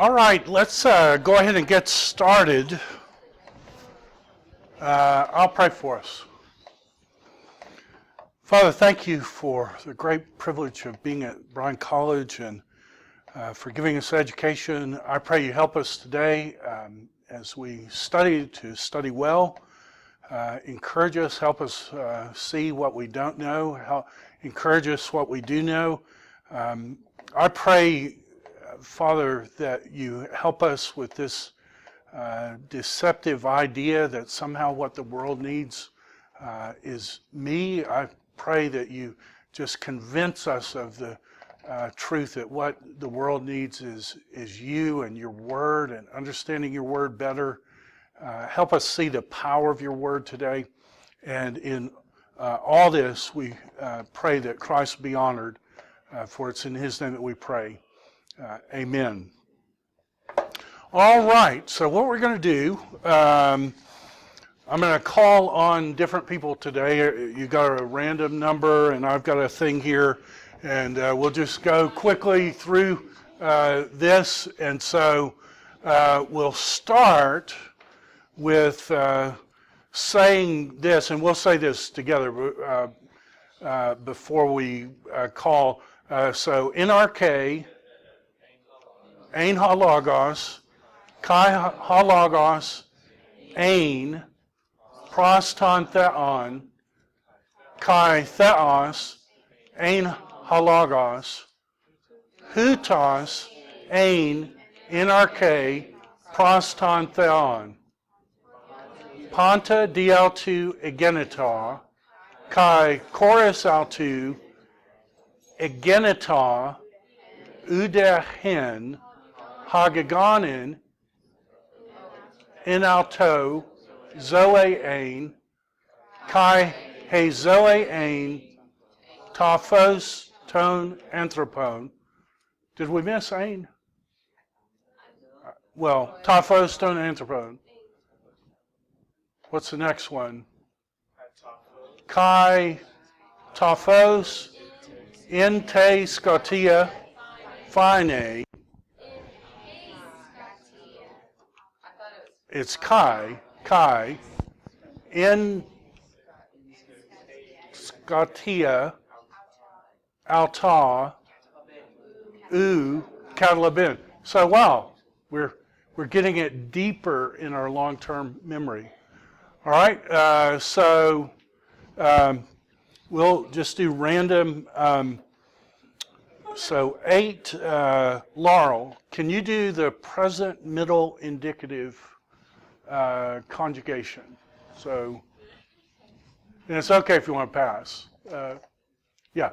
All right, let's go ahead and get started. I'll pray for us. Father, thank you for the great privilege of being at Bryan College and for giving us education. I pray you help us today as we study to study well. Encourage us, help us see what we don't know, encourage us what we do know. I pray, Father, that you help us with this deceptive idea that somehow what the world needs is me. I pray that you just convince us of the truth that what the world needs is you and your word and understanding your word better. Help us see the power of your word today. And in all this, we pray that Christ be honored, for it's in his name that we pray. Amen. All right, so what we're going to do, I'm going to call on different people today. You got a random number, and I've got a thing here, and we'll just go quickly through this. And so we'll start with saying this, and we'll say this together before we call. So NRK, Ein ha-logos, Kai ha-logos, Ein, Proston theon, Kai theos, Ein ha-logos, Hutos, Ein, NRK, Proston theon, Panta diautu egenita, Kai chorus autu, egenita, Udahen, Hagagonin, Inalto, Zoe Ain, Kai He Zoe Ain, Tophos, Tone, Anthropone. Did we miss Ain? Well, Tophos, Tone, Anthropone. What's the next one? Kai, Tophos, Inte Scotia, Fine. It's Kai, in Scotia, Alta, Catalabin. So wow, we're getting it deeper in our long-term memory. All right, so we'll just do random. So 8, Laurel, can you do the present middle indicative conjugation? So, and it's okay if you want to pass. Yeah.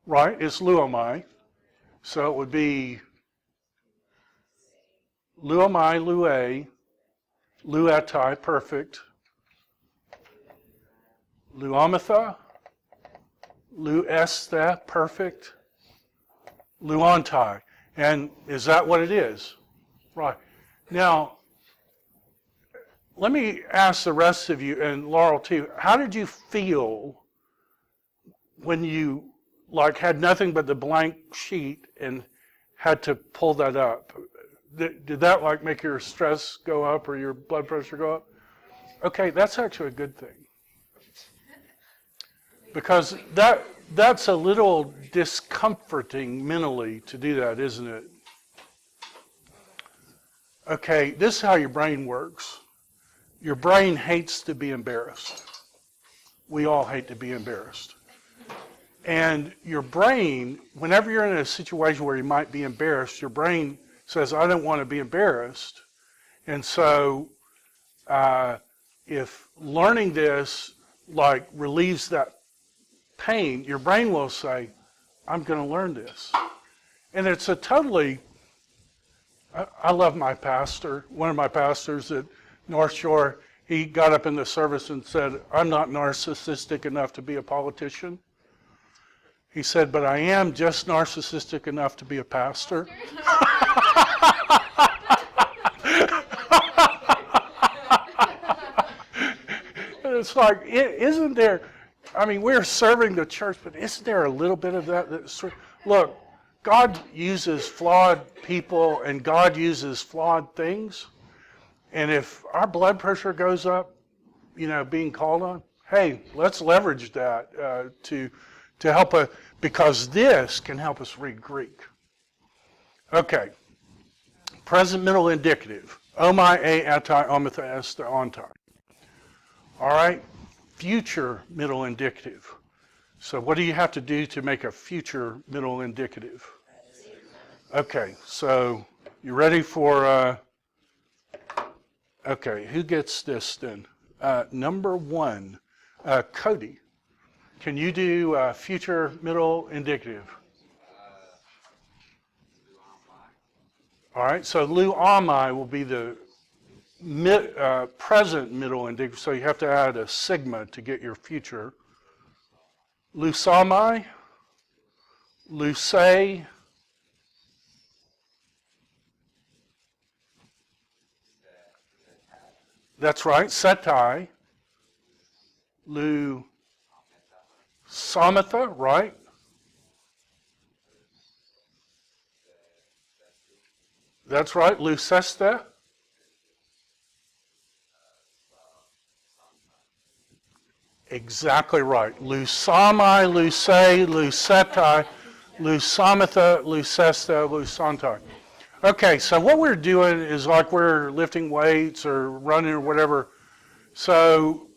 Right, it's luomai. So it would be luomai, lue, luetai, perfect. Luometha, luestha, perfect. Luontai. And is that what it is? Right. Now, let me ask the rest of you, and Laurel too, how did you feel when you had nothing but the blank sheet and had to pull that up? Did that make your stress go up or your blood pressure go up? Okay, that's actually a good thing. Because that's a little discomforting mentally to do that, isn't it? Okay, this is how your brain works. Your brain hates to be embarrassed. We all hate to be embarrassed. And your brain, whenever you're in a situation where you might be embarrassed, your brain says, I don't want to be embarrassed. And so if learning this relieves that pain, your brain will say, I'm going to learn this. And it's a totally, I love my pastor, one of my pastors at North Shore, he got up in the service and said, I'm not narcissistic enough to be a politician. He said, but I am just narcissistic enough to be a pastor. And it's like, isn't there, I mean, we're serving the church, but isn't there a little bit of that? Look, God uses flawed people and God uses flawed things. And if our blood pressure goes up, being called on, hey, let's leverage that to help us, because this can help us read Greek. Okay. Present middle indicative. Omai, atai, omitha, esta, ontai. All right. Future middle indicative. So what do you have to do to make a future middle indicative? Okay. So you ready for... okay. Who gets this then? Number one. Cody. Can you do future middle indicative? All right, so lu amai will be the present middle indicative, so you have to add a sigma to get your future. Lu samai, lu se, that's right, setai, lu samatha, right? That's right, lucesta. Exactly right. Lusamai, luce, lucetai, lusamatha, lucesta, lusantai. Okay, so what we're doing is like we're lifting weights or running or whatever. So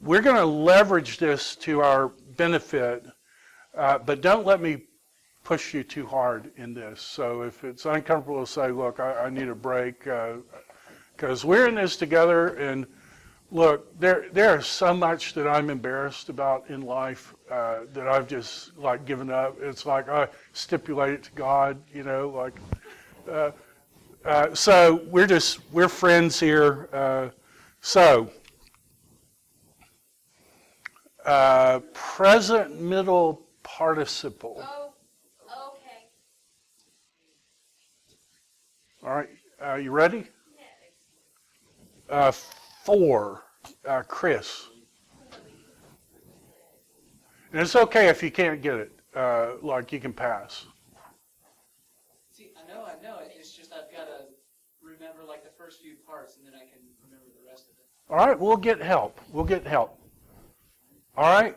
we're going to leverage this to our benefit, but don't let me push you too hard in this. So if it's uncomfortable to say, look, I need a break, because we're in this together, and look, there is so much that I'm embarrassed about in life that I've just given up. It's like I stipulate it to God, so we're friends here. Present middle participle. All right, you ready? For Chris. And it's okay if you can't get it, you can pass. See, I know it. It's just I've got to remember the first few parts, and then I can remember the rest of it. All right, we'll get help. All right,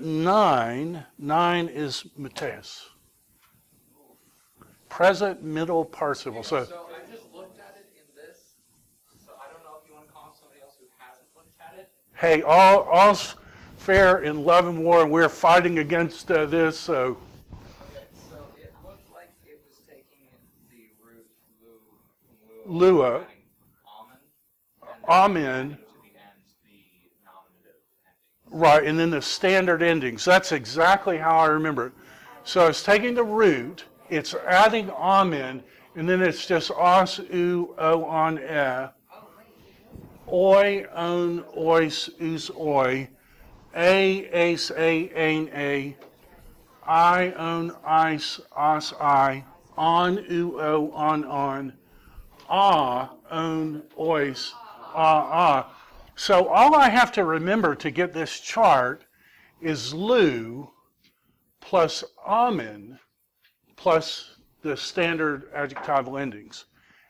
9 is Mateus. Present middle participle. So I just looked at it in this, so I don't know if you want to call somebody else who hasn't looked at it. Hey, all's fair in love and war, and we're fighting against this, so... Okay, so it looked like it was taking the root lua, amen, to the end, the nominative ending. Right, and then the standard endings. That's exactly how I remember it. So it's taking the root, it's adding amen, and then it's just os, u, o, on, e, oi, on, ois, us, oi, ace, ain, I, on, ice, os, I, on, u, o, on, on, ois, So all I have to remember to get this chart is lu plus amen plus the standard adjectival endings.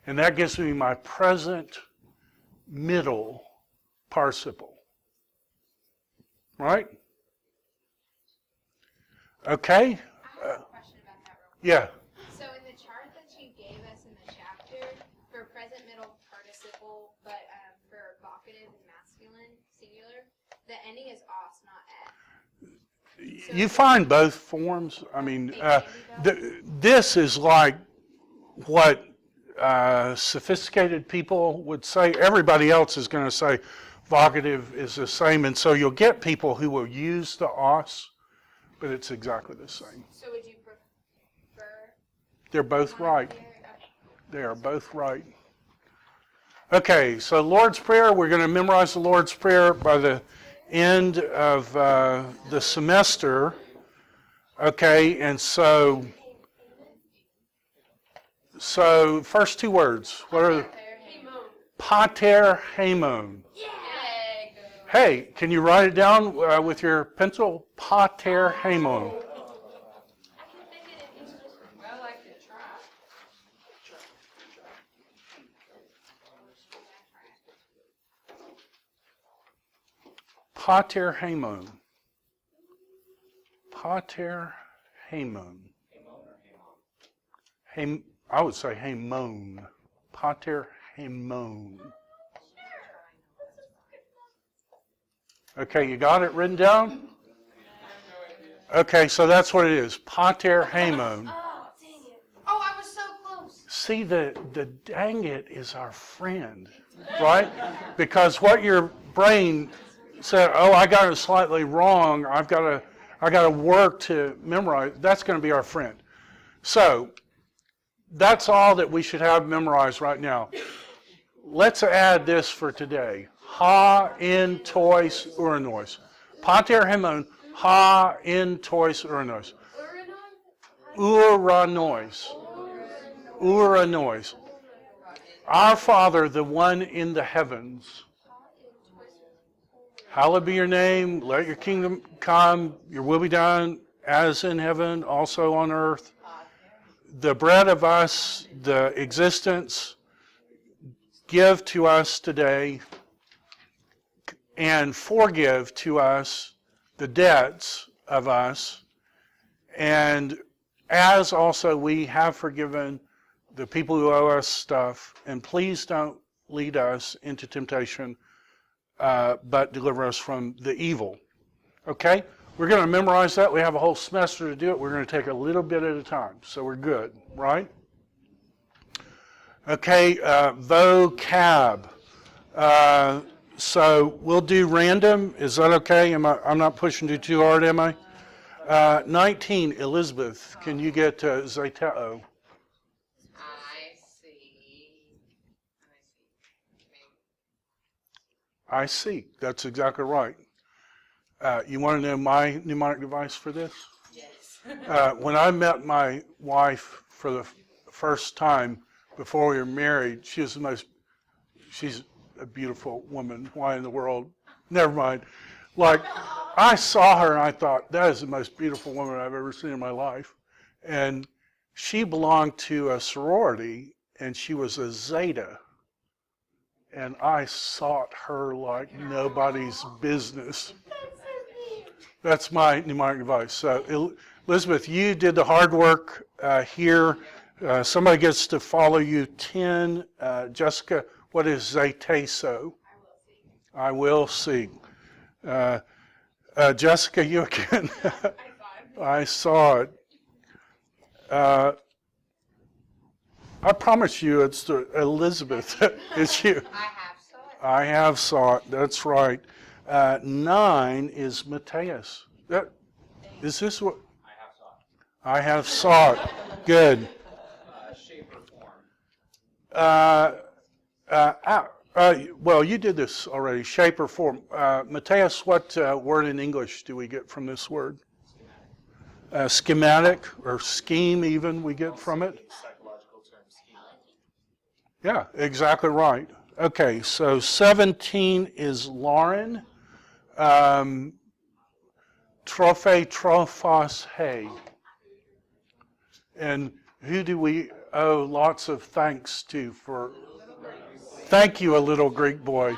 And that gives me my present middle participle. Right? Okay? I have a question about that real quick. Yeah. So in the chart that you gave us in the chapter, for present middle participle, but for vocative and masculine, singular, the ending is os, not f. So You find both forms. I mean, this is like what sophisticated people would say. Everybody else is going to say vocative is the same, and so you'll get people who will use the os, but it's exactly the same. So would you prefer? They're both right. Okay. They are both right. Okay, so Lord's Prayer, we're going to memorize the Lord's Prayer by the end of the semester. Okay, and so first two words. What are Hamon. pater hamon? Yeah. Hey, can you write it down with your pencil? Pater Hamon. Well, I could try. Pater Hamon. Pater Hamon. I would say Hamon. Pater Hamon. Okay, you got it written down? Okay, so that's what it is. Pater Hamon. Oh, dang it. Oh, I was so close. See, the dang it is our friend, right? Because what your brain said, oh, I got it slightly wrong, I got to work to memorize, that's going to be our friend. So, that's all that we should have memorized right now. Let's add this for today. Ha in tois uranois. Pater Hamon, ha in tois uranois. Uranois. Uranois. Our Father, the one in the heavens. Hallowed be your name. Let your kingdom come. Your will be done as in heaven, also on earth. The bread of us, the existence, give to us today and forgive to us the debts of us, and as also we have forgiven the people who owe us stuff, and please don't lead us into temptation, but deliver us from the evil. Okay? We're going to memorize that. We have a whole semester to do it. We're going to take a little bit at a time, so we're good, right? Okay, vocab. So we'll do random. Is that okay? I'm not pushing you too hard, am I? 19, Elizabeth. Can you get zeteo? I see. That's exactly right. You want to know my mnemonic device for this? Yes. When I met my wife for the first time before we were married, she's a beautiful woman. Why in the world? Never mind. Like, I saw her and I thought, that is the most beautiful woman I've ever seen in my life. And she belonged to a sorority, and she was a Zeta. And I sought her like nobody's business. That's my mnemonic device. So, Elizabeth, you did the hard work here. Somebody gets to follow you. 10. Jessica, what is zeteso? I will see. Jessica, you again. I saw it. I promise you it's Elizabeth. It's you. I have saw it. That's right. 9 is Matthias. Is this what? I have saw it. Good. Shape or form. Well, you did this already. Shape or form. Matthias, what word in English do we get from this word? Schematic or scheme even we get from it? Psychological term, schema. Yeah, exactly right. Okay, so 17 is Lauren. Trophos hey. And who do we owe lots of thanks to for? Thank you, a little Greek boy.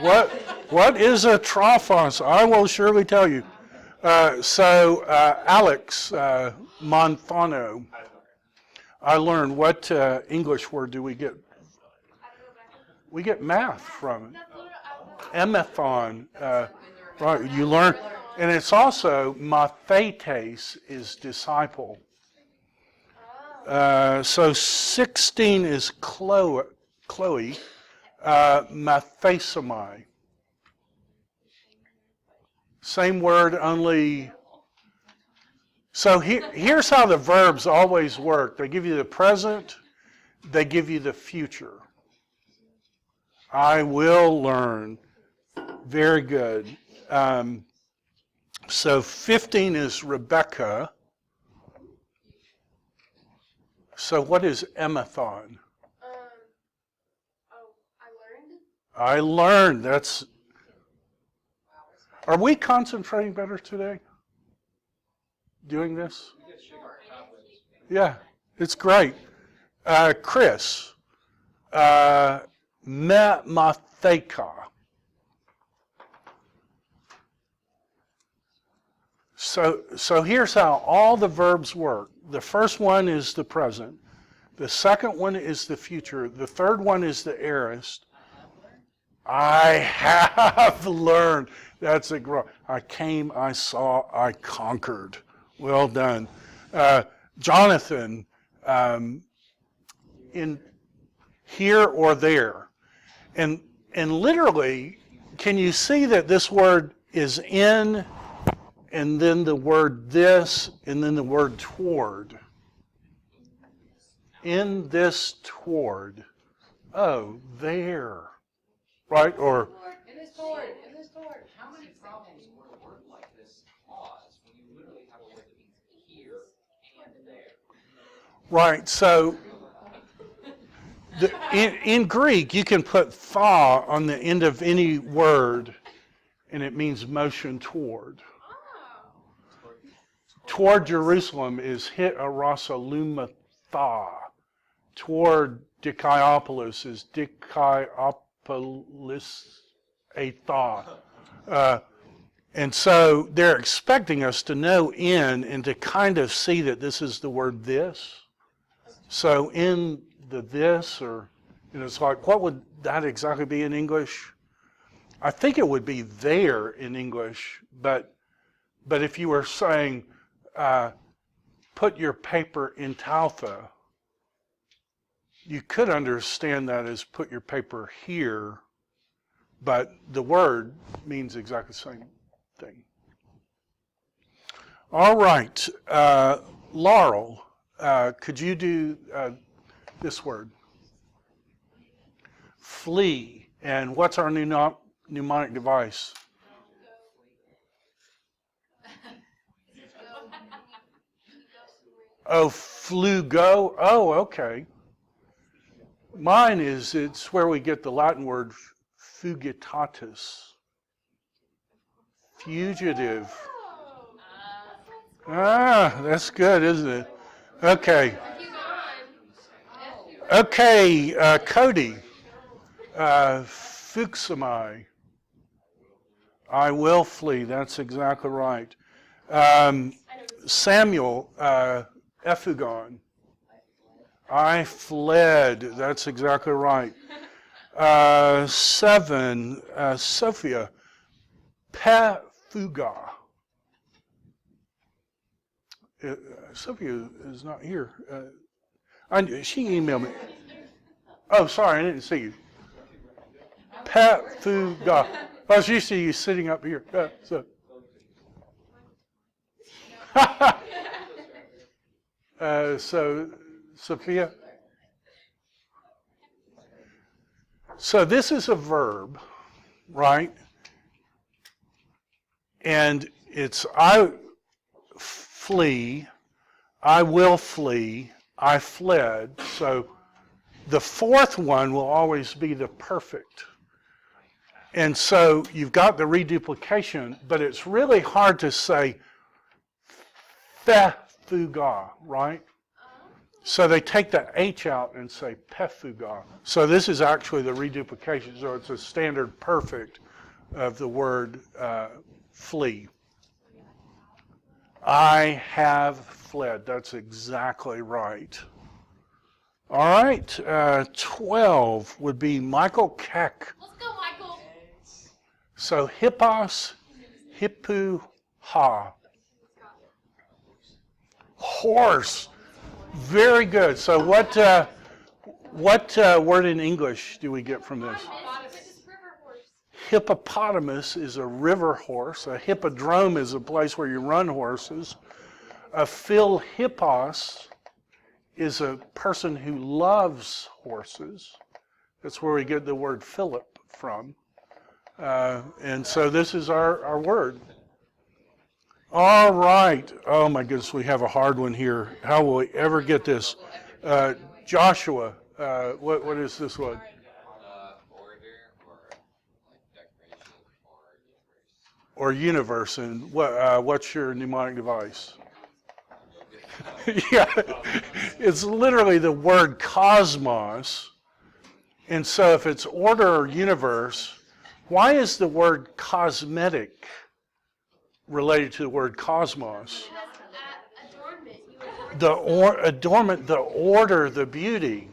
What is a trophos? I will surely tell you. So Alex Monthano. I learned what English word do we get? We get math from it. Emathon. Right, you learn. And it's also mathetes is disciple. So 16 is Chloe, mathesomai. Same word, only. So here's how the verbs always work. They give you the present, they give you the future. I will learn. Very good. So 15 is Rebecca. So what is emathon? I learned. I learned. Are we concentrating better today? Doing this? Yeah, it's great. Chris, mematheka. So here's how all the verbs work. The first one is the present. The second one is the future. The third one is the aorist. I have learned. That's a great. I came, I saw, I conquered. Well done. Jonathan, in here or there. And literally, can you see that this word is in, and then the word this, and then the word toward? In this toward. Oh, there. Right? Or In this toward. How many problems would a word like this cause when you literally have a word that means here and there? right. So in Greek, you can put tha on the end of any word, and it means motion toward. Toward Jerusalem is hit arasaluma tha. Toward Dikaiopoulos is Dikaiopoulos a tha. And so they're expecting us to know in and to kind of see that this is the word this. So in the this, or it's like, what would that exactly be in English? I think it would be there in English, but if you were saying, put your paper in Tautha, you could understand that as put your paper here, but the word means exactly the same thing. All right, Laurel, could you do this word? Flee. And what's our mnemonic device? Oh, flugo. Oh, okay. Mine is, it's where we get the Latin word fugitatis. Fugitive. Ah, that's good, isn't it? Okay. Okay, Cody. Fuxamai. I will flee. That's exactly right. Samuel, Ephugon. I fled. That's exactly right. 7, Sophia, Pefuga. Sophia is not here. She emailed me. Oh, sorry, I didn't see you. Pefuga. I was used to you sitting up here. So, Sophia. So this is a verb, right? And it's I flee, I will flee, I fled. So the fourth one will always be the perfect. And so you've got the reduplication, but it's really hard to say Pefuga, right? So they take the H out and say Pefuga. So this is actually the reduplication. So it's a standard perfect of the word flee. I have fled. That's exactly right. All right. 12 would be Michael Keck. Let's go, Michael. So hippos, hippu, ha. Horse. Very good. So what word in English do we get from this? Hippopotamus is a river horse. A hippodrome is a place where you run horses. A philhippos is a person who loves horses. That's where we get the word Philip from. And so this is our word. All right. Oh my goodness, we have a hard one here. How will we ever get this? Joshua, what is this one? Order or or universe. And what's your mnemonic device? Yeah, it's literally the word cosmos. And so if it's order or universe, why is the word cosmetic related to the word cosmos? Adornment, the order, the beauty.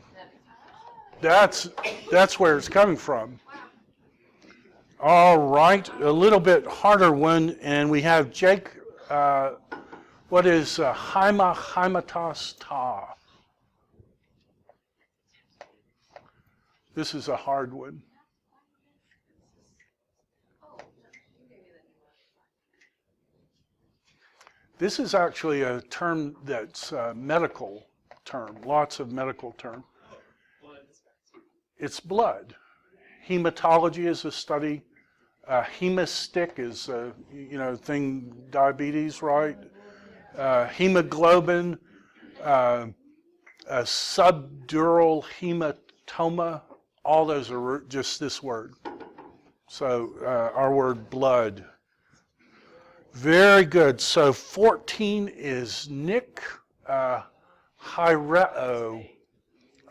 That's where it's coming from. All right, a little bit harder one, and we have Jake. What is hymatos ta? This is a hard one. This is actually a term that's a medical term, lots of medical term. It's blood. Hematology is a study. Hemastic is a thing, diabetes, right? Hemoglobin, subdural hematoma, all those are just this word. So our word blood. Very good. So 14 is Nick. Hyreo.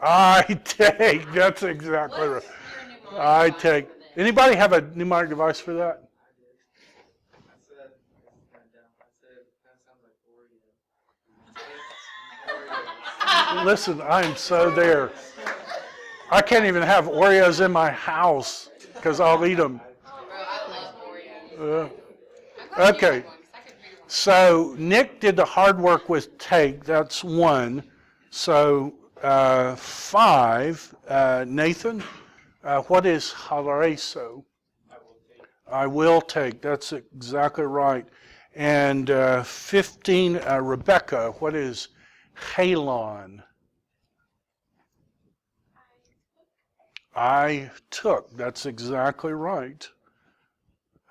I take. That's exactly right. I take. Anybody have a mnemonic device for that? Listen, I'm so there. I can't even have Oreos in my house because I'll eat them. Okay. So Nick did the hard work with take. That's 1. So 5. Nathan, what is halareso? I will take. That's exactly right. And 15. Rebecca, what is halon? I took. That's exactly right.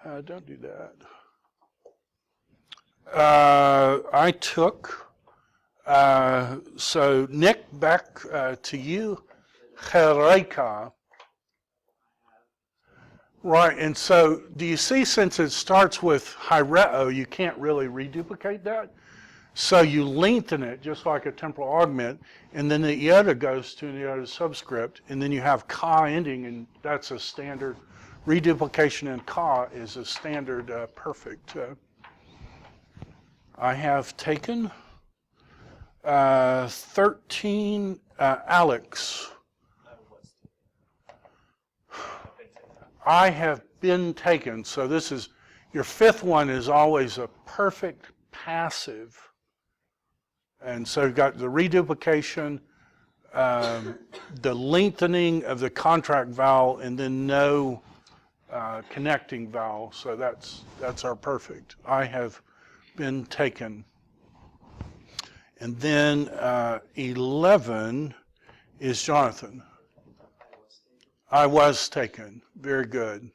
Don't do that. I took. So Nick, back to you. Chereka. Right, and so do you see, since it starts with hyreo, you can't really reduplicate that? So you lengthen it just like a temporal augment, and then the iota goes to the iota subscript, and then you have ka ending, and that's a standard. Reduplication in ka is a standard perfect. I have taken 13, Alex. I have been taken. So this is, your 5th one is always a perfect passive. And so you've got the reduplication, the lengthening of the contract vowel, and then no connecting vowel. So that's our perfect. I have been taken. And then 11 is Jonathan. I was taken. Very good.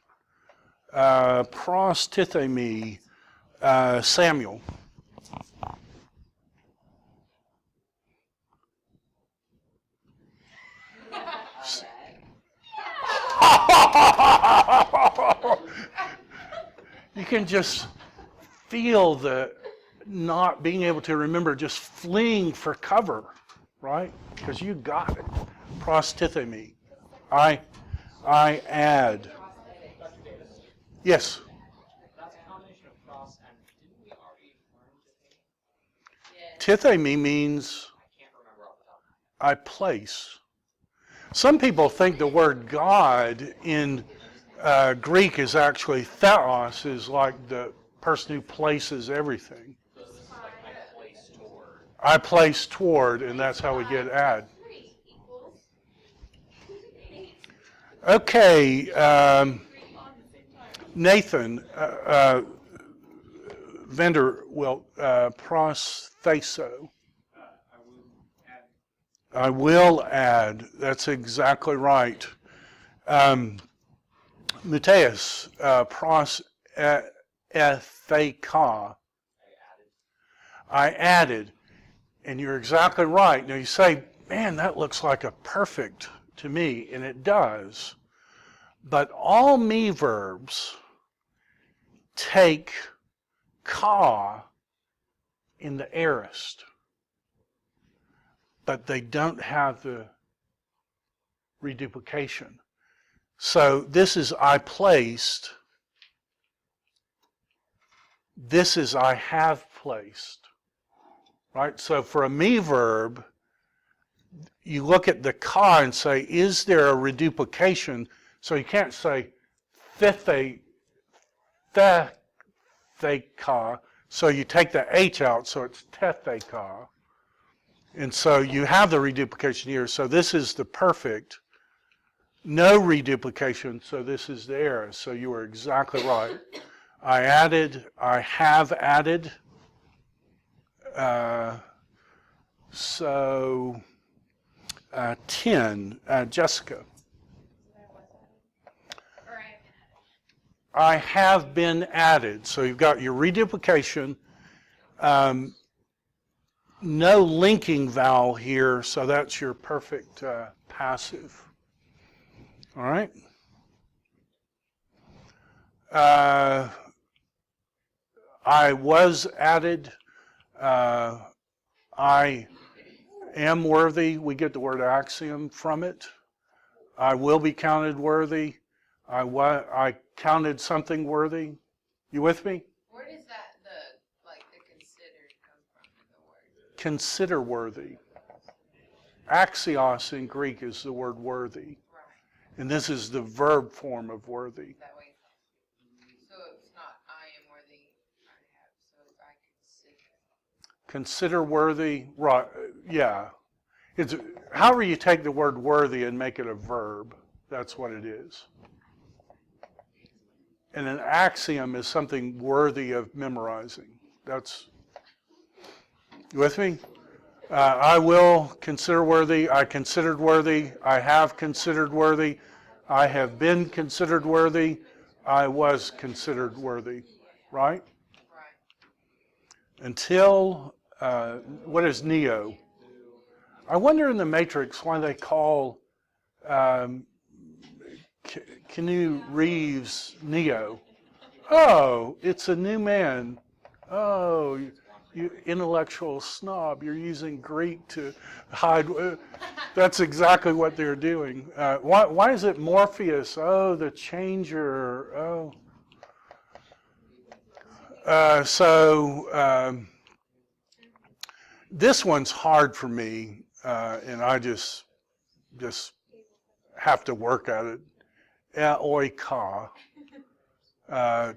Pros tithemi, Samuel. You can just feel the not being able to remember, just fleeing for cover, right? Because you got it. Prostithemi. I add. Yes. That's a combination of pros and didn't we already learn Tithemi means I can't remember off the top of my head. I place. Some people think the word God in Greek is actually theos, is like the person who places everything. So this is like I place toward. I place toward, and that's how we get add. Okay, Nathan, Vanderwilt, prostheso. I will add. That's exactly right. Mateus, pros etheka. I added. And you're exactly right. Now you say, man, that looks like a perfect to me, and it does. But all me verbs take ka in the aorist, but they don't have the reduplication. So this is I placed. This is I have placed. Right? So for a me verb, you look at the ka and say, is there a reduplication? So you can't say the ka. So you take the H out, so it's tethe ka. And so you have the reduplication here. So this is the perfect. No reduplication, so this is the error. So you were exactly right. I have added. 10, Jessica. I have been added. So you've got your reduplication. No linking vowel here, so that's your perfect passive. All right. I was added. I am worthy. We get the word axiom from it. I will be counted worthy. I counted something worthy. You with me? Where does that, the considered come from in the word? Consider worthy. Axios in Greek is the word worthy. Right. And this is the verb form of worthy. That way. So it's not I am worthy, I have, so it's I consider. Consider worthy, right, yeah. It's, however you take the word worthy and make it a verb, that's what it is. And an axiom is something worthy of memorizing. That's, you with me? I will consider worthy, I considered worthy, I have considered worthy, I have been considered worthy, I was considered worthy, right? Right. Until, what is Neo? I wonder in the Matrix why they call Keanu Reeves Neo. Oh, it's a new man. Oh, you intellectual snob. You're using Greek to hide. That's exactly what they're doing. Why is it Morpheus? Oh, the changer. Oh. This one's hard for me, and I just have to work at it. Oika,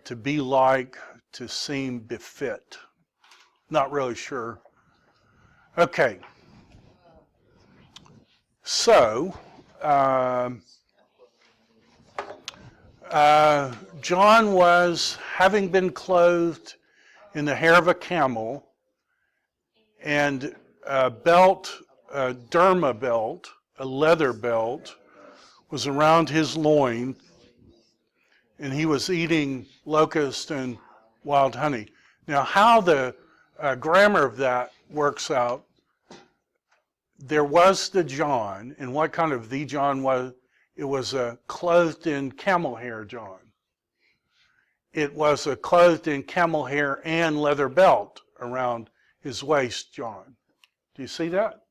to be like, to seem befit. Not really sure. Okay. So, John was, having been clothed in the hair of a camel, and a belt, a derma belt, a leather belt, was around his loin, and he was eating locust and wild honey. Now, how the grammar of that works out, there was the John, and what kind of the John was? It was a clothed in camel hair John. It was a clothed in camel hair and leather belt around his waist John. Do you see that?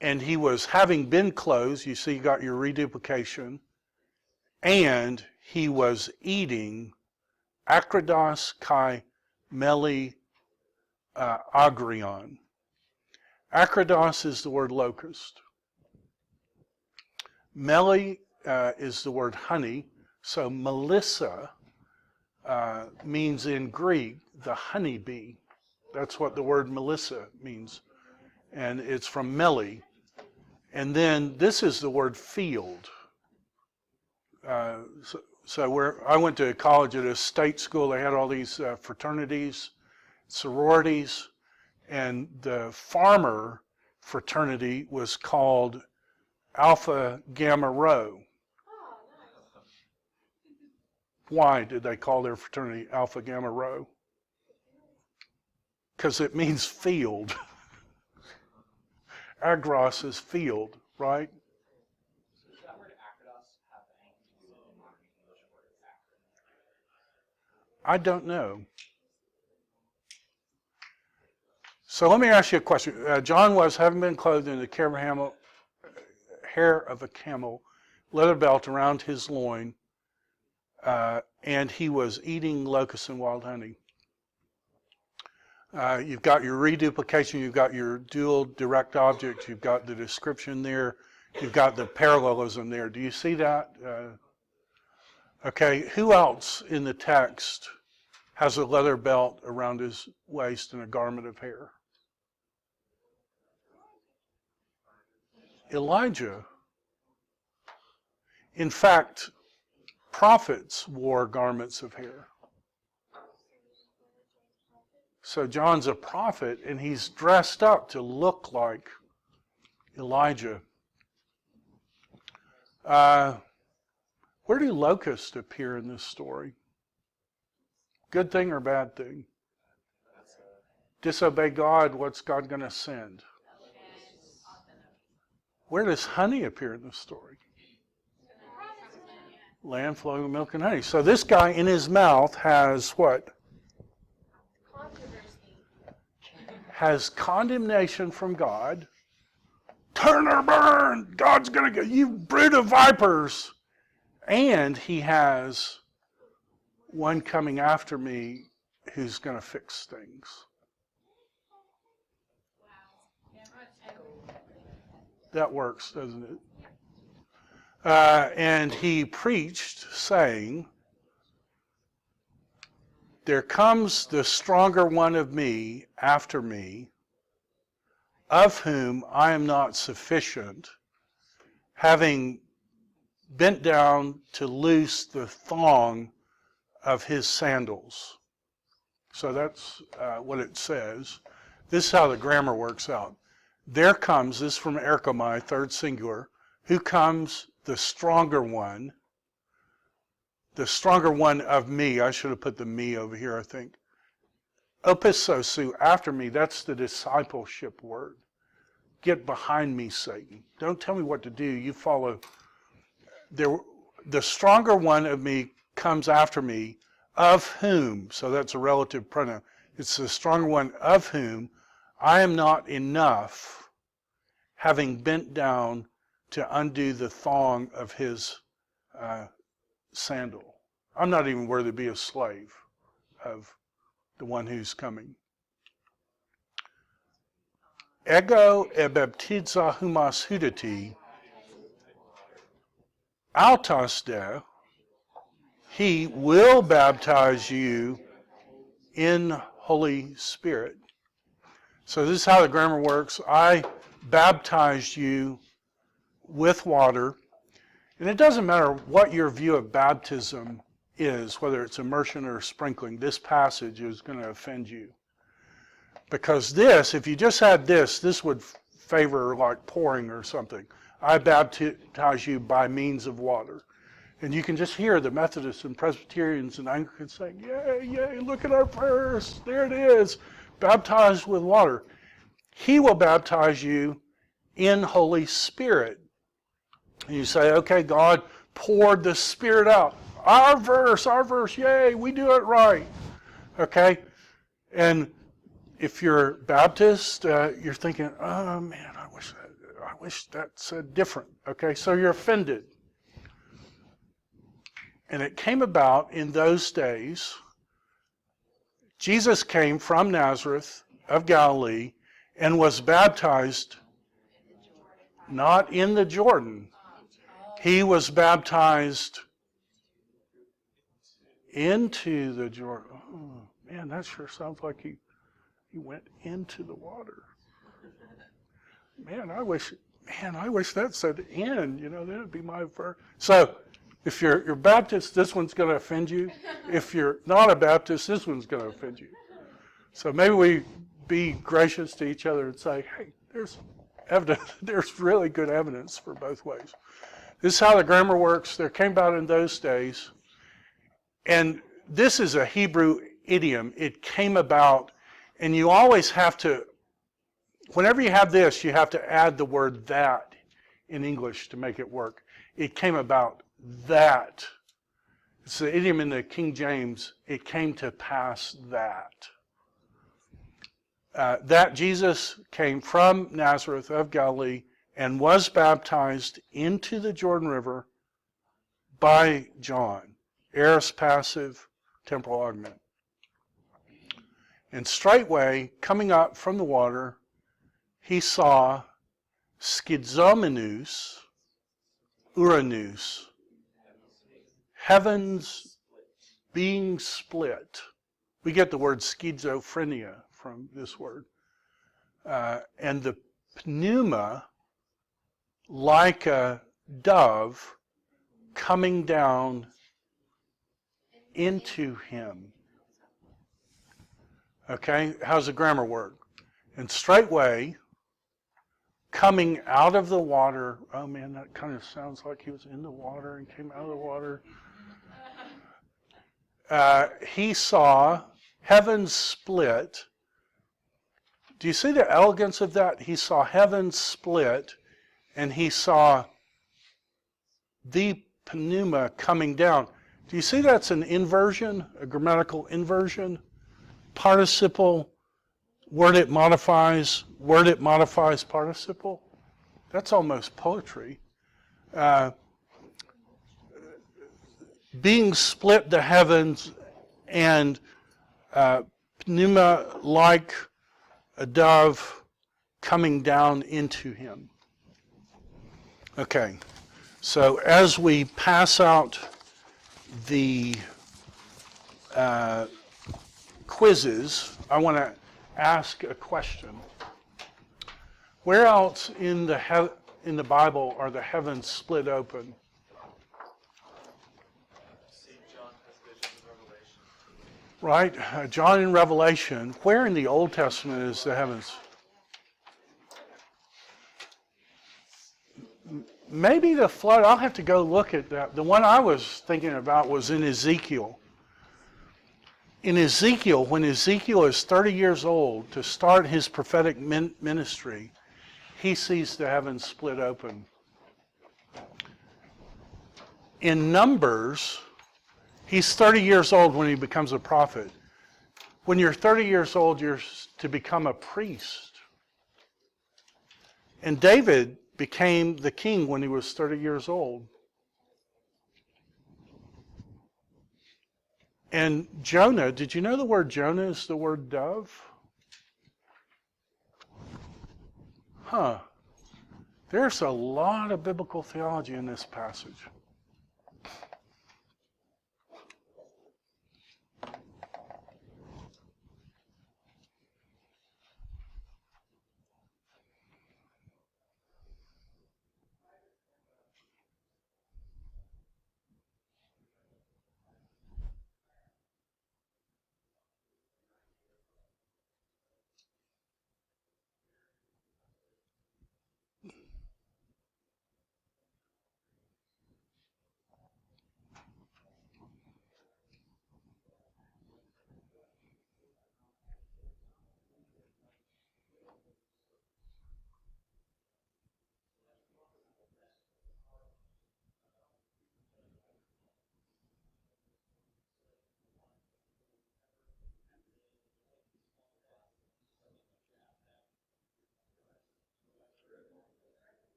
And he was having been clothed, you see you got your reduplication, and he was eating akridos kai meli agrion. Akridos is the word locust. Meli is the word honey. So Melissa means in Greek the honeybee. That's what the word Melissa means. And it's from Meli. And then this is the word field. I went to college at a state school. They had all these fraternities, sororities, and the farmer fraternity was called Alpha Gamma Rho. Why did they call their fraternity Alpha Gamma Rho? Because it means field. Agros is field, right? So does that word akridos have anything to do with the modern English word I don't know. So let me ask you a question. John was, having been clothed in the hair of a camel, leather belt around his loin, and he was eating locusts and wild honey. You've got your reduplication, you've got your dual direct object, you've got the description there, you've got the parallelism there. Do you see that? Okay, who else in the text has a leather belt around his waist and a garment of hair? Elijah. In fact, prophets wore garments of hair. So John's a prophet, and he's dressed up to look like Elijah. Where do locusts appear in this story? Good thing or bad thing? Disobey God, what's God going to send? Where does honey appear in this story? Land flowing with milk and honey. So this guy in his mouth has what? Has condemnation from God. Turn or burn! God's going to get you, brood of vipers! And he has one coming after me who's going to fix things. That works, doesn't it? And he preached, saying, there comes the stronger one of me after me, of whom I am not sufficient, having bent down to loose the thong of his sandals. So that's what it says. This is how the grammar works out. There comes, this is from erkomai, third singular, who comes the stronger one of me. I should have put the me over here, I think. Opisosu, after me, that's the discipleship word. Get behind me, Satan. Don't tell me what to do. You follow. The stronger one of me comes after me, of whom, so that's a relative pronoun. It's the stronger one of whom I am not enough, having bent down to undo the thong of his sandal. I'm not even worthy to be a slave of the one who's coming. Ego ebeptiza humas hudati, autos de, he will baptize you in Holy Spirit. So this is how the grammar works. I baptized you with water. And it doesn't matter what your view of baptism is, whether it's immersion or sprinkling, this passage is going to offend you. Because this, if you just had this would favor like pouring or something. I baptize you by means of water. And you can just hear the Methodists and Presbyterians and Anglicans saying, yay, yay, look at our prayers. There it is, baptized with water. He will baptize you in Holy Spirit. And you say, okay, God poured the Spirit out. Our verse, yay, we do it right. Okay? And if you're Baptist, you're thinking, oh man, I wish that said different. Okay, so you're offended. And it came about in those days, Jesus came from Nazareth of Galilee and was baptized not in the Jordan. He was baptized into the Jordan. Oh, man, that sure sounds like he went into the water. Man, I wish that said in, that would be my verse. So, if you're Baptist, this one's going to offend you. If you're not a Baptist, this one's going to offend you. So maybe we be gracious to each other and say, hey, there's evidence. There's really good evidence for both ways. This is how the grammar works. There came about in those days. And this is a Hebrew idiom. It came about, and you always have to, whenever you have this, you have to add the word that in English to make it work. It came about that. It's the idiom in the King James, it came to pass that. That Jesus came from Nazareth of Galilee and was baptized into the Jordan River by John. Aorist passive, temporal augment. And straightway, coming up from the water, he saw schizomenus, uranus, heavens being split. We get the word schizophrenia from this word. And the pneuma, like a dove, coming down into him. Okay, how's the grammar work? And straightway, coming out of the water, oh man, that kind of sounds like he was in the water and came out of the water. He saw heavens split. Do you see the elegance of that? He saw heavens split, and he saw the pneuma coming down. Do you see that's an inversion, a grammatical inversion? Participle, word it modifies participle. That's almost poetry. Being split the heavens and pneuma like a dove coming down into him. Okay, so as we pass out the quizzes, I want to ask a question. Where else in the Bible are the heavens split open? John has visions of Revelation. Right, John in Revelation. Where in the Old Testament is the heavens? Maybe the flood. I'll have to go look at that. The one I was thinking about was in Ezekiel. In Ezekiel, when Ezekiel is 30 years old to start his prophetic ministry, he sees the heavens split open. In Numbers, he's 30 years old when he becomes a prophet. When you're 30 years old, you're to become a priest. And David became the king when he was 30 years old. And Jonah, did you know the word Jonah is the word dove? There's a lot of biblical theology in this passage.